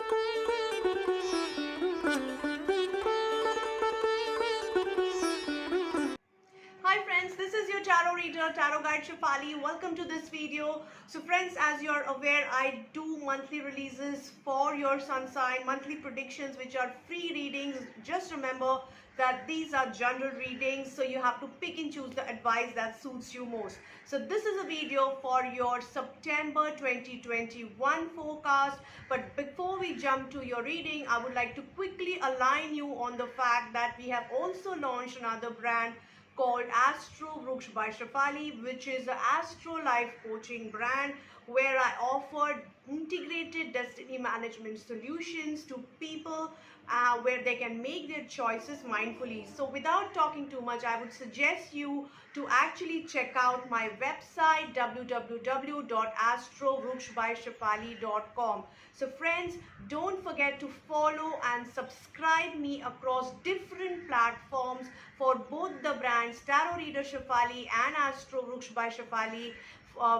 Hi friends, this is your tarot reader, tarot guide Shefali. Welcome to this video. So friends, as you're aware, I do monthly releases for your sun sign, monthly predictions which are free readings. Just remember that these are general readings, so you have to pick and choose the advice that suits you most. So this is a video for your September 2021 forecast. But before we jump to your reading, I would like to quickly align you on the fact that we have also launched another brand called Astro Vruksh by Shefali, which is an Astro Life coaching brand where I offer integrated destiny management solutions to people where they can make their choices mindfully. So without talking too much, I would suggest you to actually check out my website www.astrovrukhshbyshefali.com. So friends, don't forget to follow and subscribe me across different platforms for both the brands Tarot Reader Shefali and Astro Vruksh by Shefali.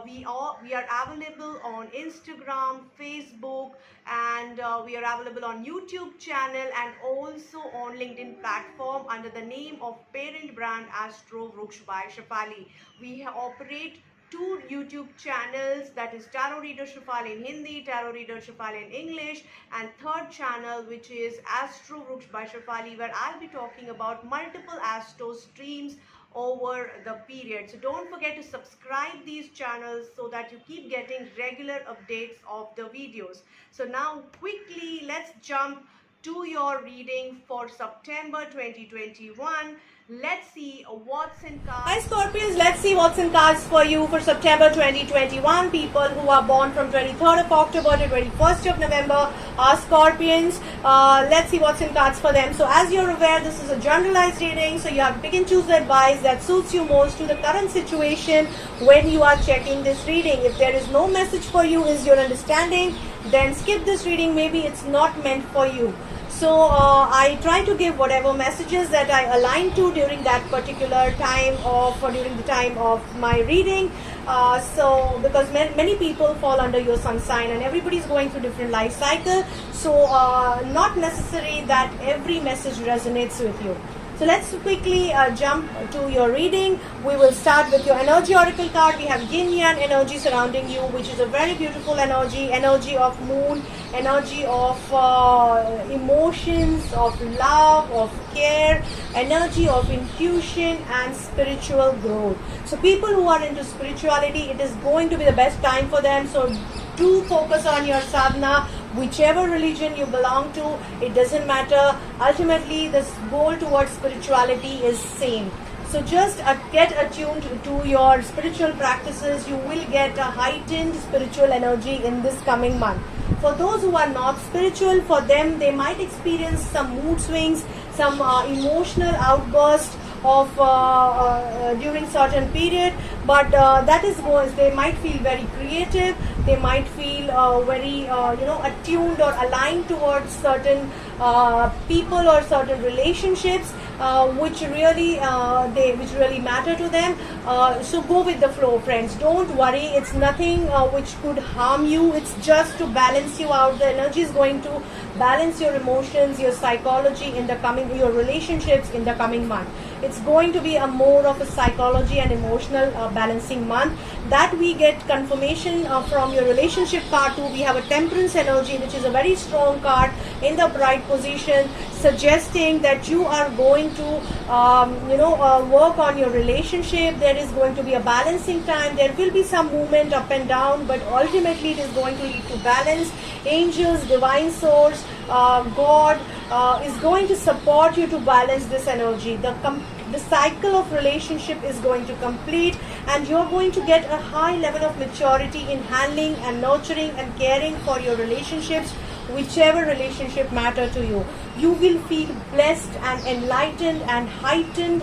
We are available on Instagram, Facebook, and we are available on YouTube channel and also on LinkedIn platform under the name of parent brand Astro Vruksh by Shefali. We operate two YouTube channels, that is Tarot Reader Shefali in Hindi, Tarot Reader Shefali in English, and third channel which is Astro Vruksh by Shefali, where I'll be talking about multiple astro streams over the period. So don't forget to subscribe these channels so that you keep getting regular updates of the videos. So now quickly let's jump to your reading for September 2021. Let's see what's in cards. Hi Scorpions, let's see what's in cards for you for September 2021. People who are born from 23rd of October to 21st of November are Scorpions. Let's see what's in cards for them. So as you're aware, this is a generalized reading, so you have to pick and choose the advice that suits you most to the current situation when you are checking this reading. If there is no message for you, is your understanding, then skip this reading. Maybe it's not meant for you. So I try to give whatever messages that I align to during that particular time during the time of my reading. So because many people fall under your sun sign and everybody's going through different life cycle. So not necessary that every message resonates with you. So let's quickly jump to your reading. We will start with your energy oracle card. We have yin yang energy surrounding you, which is a very beautiful energy of moon, energy of emotions, of love, of care, energy of intuition and spiritual growth. So people who are into spirituality, it is going to be the best time for them. So do focus on your sadhana, whichever religion you belong to, it doesn't matter. Ultimately, this goal towards spirituality is same. So just get attuned to your spiritual practices. You will get a heightened spiritual energy in this coming month. For those who are not spiritual, for them, they might experience some mood swings, some emotional outbursts of during certain period, but that is they might feel very creative. They might feel very attuned or aligned towards certain people or certain relationships which really matter to them. So go with the flow, friends. Don't worry, it's nothing which could harm you. It's just to balance you out. The energy is going to balance your emotions, your psychology in the coming, your relationships in the coming month. It's going to be a more of a psychology and emotional balancing month. That we get confirmation from your relationship card too. We have a temperance energy, which is a very strong card in the bright position, suggesting that you are going to work on your relationship. There is going to be a balancing time. There will be some movement up and down, but ultimately it is going to lead to balance. Angels, divine source, God is going to support you to balance this energy. The cycle of relationship is going to complete, and you're going to get a high level of maturity in handling and nurturing and caring for your relationships, whichever relationship matter to you. You will feel blessed and enlightened, and heightened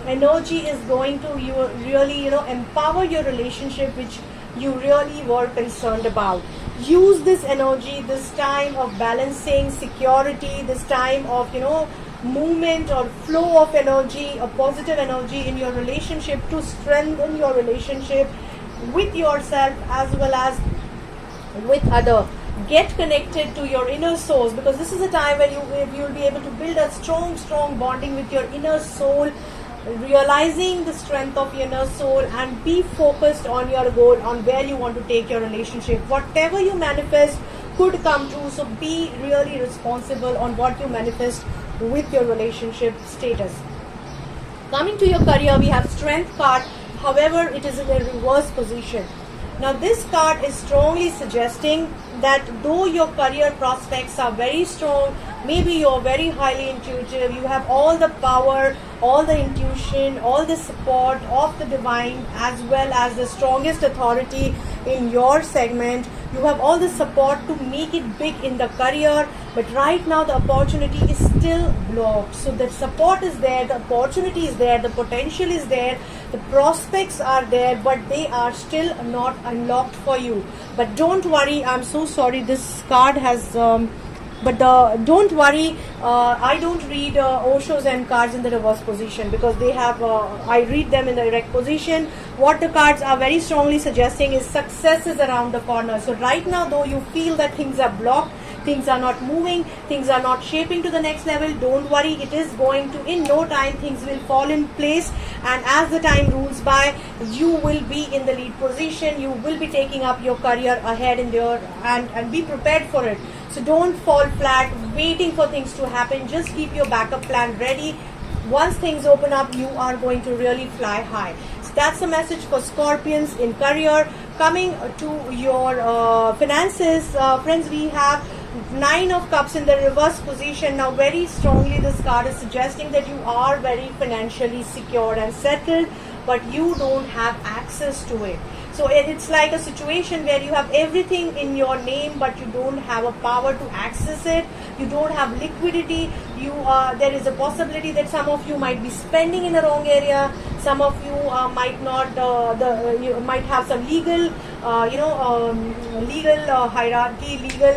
energy is going to really empower your relationship, which you really were concerned about. Use this energy, this time of balancing, security, this time of movement or flow of energy, a positive energy in your relationship to strengthen your relationship with yourself as well as with other. Get connected to your inner source, because this is a time where you'll be able to build a strong bonding with your inner soul, realizing the strength of your inner soul, and be focused on your goal, on where you want to take your relationship. Whatever you manifest could come true, so be really responsible on what you manifest with your relationship status. Coming to your career, we have Strength card. However, it is in a reverse position. Now this card is strongly suggesting that though your career prospects are very strong, maybe you're very highly intuitive, you have all the power, all the intuition, all the support of the divine, as well as the strongest authority in your segment. You have all the support to make it big in the career, but right now the opportunity is still blocked. So the support is there, the opportunity is there, the potential is there, the prospects are there, but they are still not unlocked for you. But don't worry, I'm so sorry, this card has don't worry, I don't read Oshos and cards in the reverse position, because they have I read them in the direct position. What the cards are very strongly suggesting is success is around the corner. So right now, though you feel that things are blocked, things are not moving, things are not shaping to the next level, don't worry, it is going to, in no time, things will fall in place, and as the time rules by, you will be in the lead position, you will be taking up your career ahead in there, and be prepared for it. So don't fall flat waiting for things to happen, just keep your backup plan ready. Once things open up, you are going to really fly high. So that's the message for Scorpions in career. Coming to your finances, friends, we have Nine of Cups in the reverse position. Now very strongly this card is suggesting that you are very financially secured and settled, but you don't have access to it. So it's like a situation where you have everything in your name, but you don't have a power to access it. You don't have liquidity. There is a possibility that some of you might be spending in the wrong area. Some of you might not. You might have some legal, legal hierarchy, legal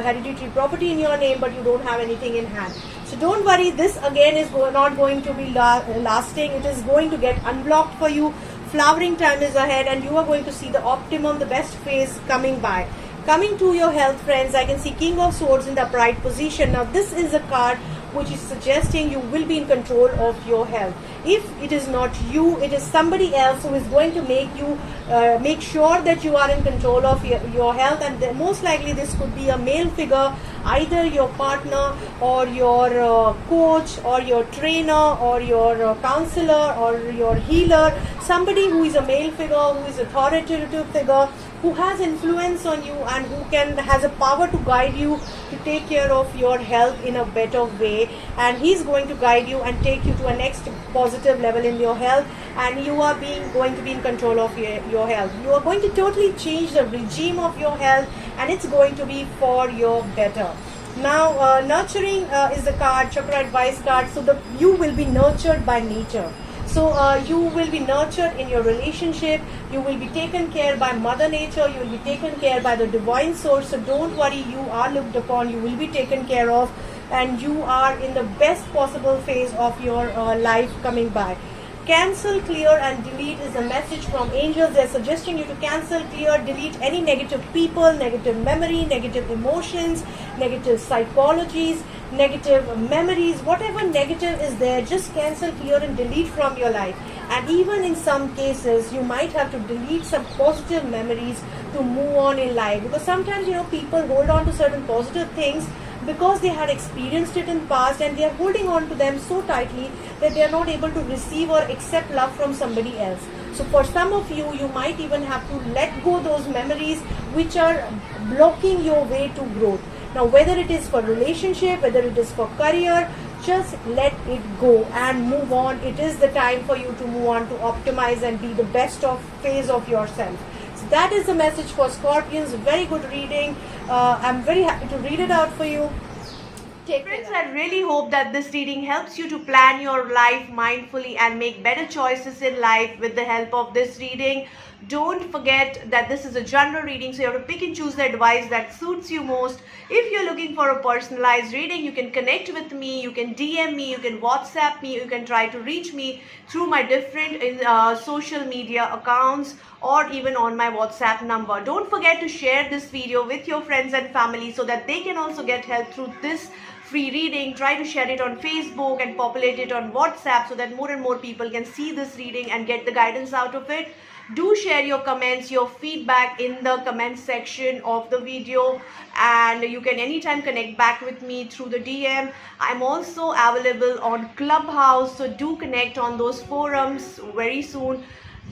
hereditary property in your name, but you don't have anything in hand. So don't worry. This again is not going to be lasting. It is going to get unblocked for you. Flowering time is ahead, and you are going to see the optimum, the best phase coming by. Coming to your health, friends, I can see King of Swords in the upright position. Now this is a card which is suggesting you will be in control of your health. If it is not you, it is somebody else who is going to make you make sure that you are in control of your health, and most likely this could be a male figure, either your partner or your coach or your trainer or your counselor or your healer, somebody who is a male figure, who is authoritative figure, who has influence on you and who has a power to guide you to take care of your health in a better way, and he's going to guide you and take you to a next positive level in your health, and you are going to be in control of your health. You are going to totally change the regime of your health, and it's going to be for your better. Now nurturing is the card, chakra advice card. So you will be nurtured by nature. So you will be nurtured in your relationship, you will be taken care by Mother Nature, you will be taken care by the divine source. So don't worry, you are looked upon, you will be taken care of, and you are in the best possible phase of your life coming by. Cancel, clear and delete is a message from angels. They're suggesting you to cancel, clear, delete any negative people, negative memory, negative emotions, negative psychologies, negative memories, whatever negative is there, just cancel, clear and delete from your life. And even in some cases, you might have to delete some positive memories to move on in life, because sometimes people hold on to certain positive things because they had experienced it in past, and they are holding on to them so tightly that they are not able to receive or accept love from somebody else. So for some of you, you might even have to let go those memories which are blocking your way to growth. Now whether it is for relationship, whether it is for career, just let it go and move on. It is the time for you to move on, to optimize and be the best phase of yourself. So that is the message for Scorpions. Very good reading. I'm very happy to read it out for you. Friends, I really hope that this reading helps you to plan your life mindfully and make better choices in life with the help of this reading. Don't forget that this is a general reading, so you have to pick and choose the advice that suits you most. If you're looking for a personalized reading, you can connect with me, you can DM me, you can WhatsApp me, you can try to reach me through my different social media accounts or even on my WhatsApp number. Don't forget to share this video with your friends and family so that they can also get help through this free reading. Try to share it on Facebook and populate it on WhatsApp so that more and more people can see this reading and get the guidance out of it. Do share your comments, your feedback in the comment section of the video, and you can anytime connect back with me through the DM. I'm also available on Clubhouse, so do connect on those forums very soon.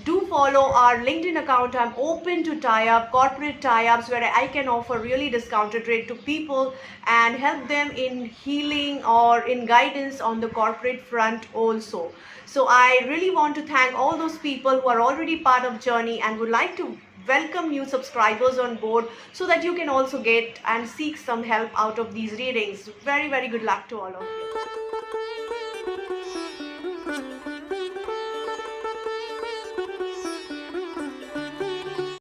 Do follow our LinkedIn account. I'm open to tie-up, corporate tie-ups, where I can offer really discounted rate to people and help them in healing or in guidance on the corporate front also. So I really want to thank all those people who are already part of Journey and would like to welcome new subscribers on board so that you can also get and seek some help out of these readings. Very, very good luck to all of you.